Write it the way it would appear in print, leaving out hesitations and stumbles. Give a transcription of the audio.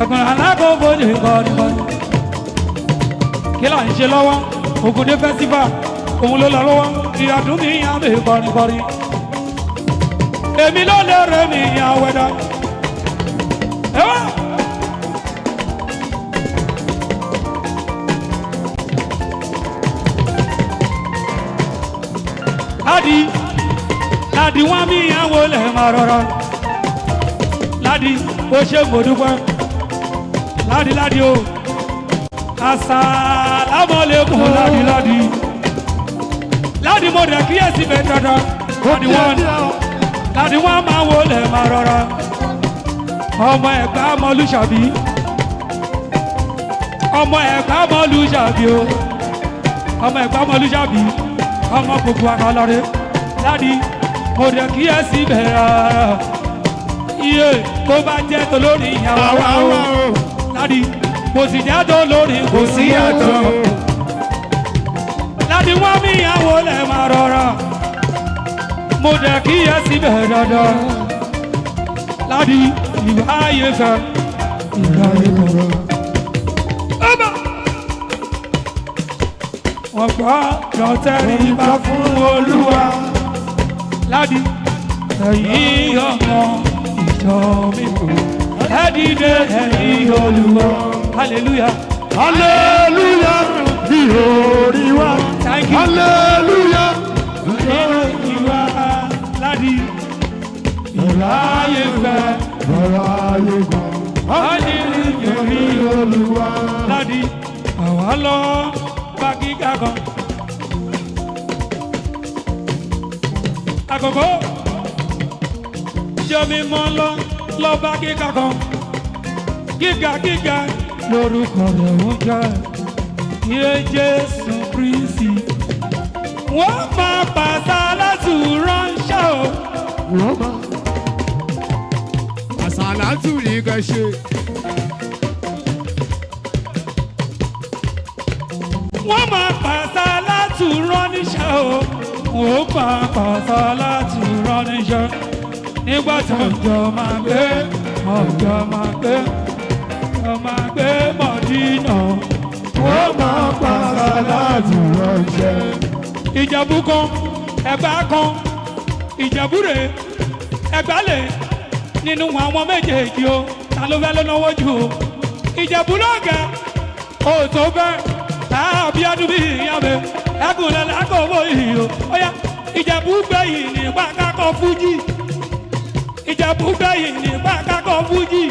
Ogun alákò bójú kọ́ni kọ́ni. Kí là ń ṣe lọ́wọ́? Ogun dé festival. Òun ló lọ lọ́wọ́. Ìyàdún mi yàn mí kọ́ni kọ́ni. Èmi ló lè rẹ̀ mí yàn wẹ̀dá. Ẹ wá. Ládi wọ́n mi ìyàwó lẹ̀ máa rọrọ. Ládi ó ṣe mo dúpẹ́. Ládi o. Assalamualaikum ládi. Ládi mo dẹ̀ kíyèsí bẹ̀ dandan. Ládi wọ́n máa wó lẹ̀ máa rọrọ. Ọmọ Ẹ̀gbá Mọ́lúṣàbí. Ọmọ Ẹ̀gbá Mọ́lúṣàbí o. Ọmọ Ẹ̀gbá Mọ́lúṣàbí. Ọmọ gbogbo akọlọrẹ Ládi mo dẹ̀ kíyèsí bẹ̀rẹ̀ iye tó bá jẹ́ tó lórí ìyàwó wa o Ládi kò sì jẹ́ tó lórí kò sí yàtọ̀ Ládi wọ́n mi ìyàwó lẹ̀ máa rọra mo dẹ̀ kíyèsí bẹ̀rẹ̀ dandan Ládi ìwà ayé fẹ́ ìwà ayé fẹ́. Wọ́n gbọ́dọ̀ tẹríba fún Olúwa Ládi ẹ̀yin ọmọ ìjọ mímọ́ ẹ dìde ẹ̀yin Olúwa hallelujah hallelujah ní orí wa hallelujah ní orí wa Ládi ìráyè fẹ́ ìráyè gbọ́ hallelujah ní Olúwa Ládi àwa lọ bá gíga kan àkókò jẹ́ mi mọ́ lọ bá gíga kan gíga lórúkọ rẹ̀ ń jẹ́ iye Jésù Kristi wọ́n máa pàṣẹ láti ránṣẹ́ o. wọ́n máa pàṣẹ láti rí kẹ́ ṣe. Wọ́n máa pàṣẹ láti rán níṣẹ́ o. Wọ́n máa pàṣẹ láti rán níṣẹ́. Nígbà tí ọjọ́ máa gbé Mọ̀dínà. Wọ́n máa pàṣẹ láti ránṣẹ́. Ìjẹ̀bú kan, Ẹ̀gbá kan, Ìjẹ̀bú rè, Ẹ̀gbá lè nínú àwọn méjèèjì o. Ta ló fẹ́ ló náwó jù o? Ìjẹ̀bú lọ́gàá, o tó bẹ́ẹ̀. Àbíọ́dún bí ìyàwó ẹkùnrin lákòówó ìhìó óyá Ìjẹ̀bú gbẹ̀yìn nígbà kákọ́ fújì Ìjẹ̀bú gbẹ̀yìn nígbà kákọ́ fújì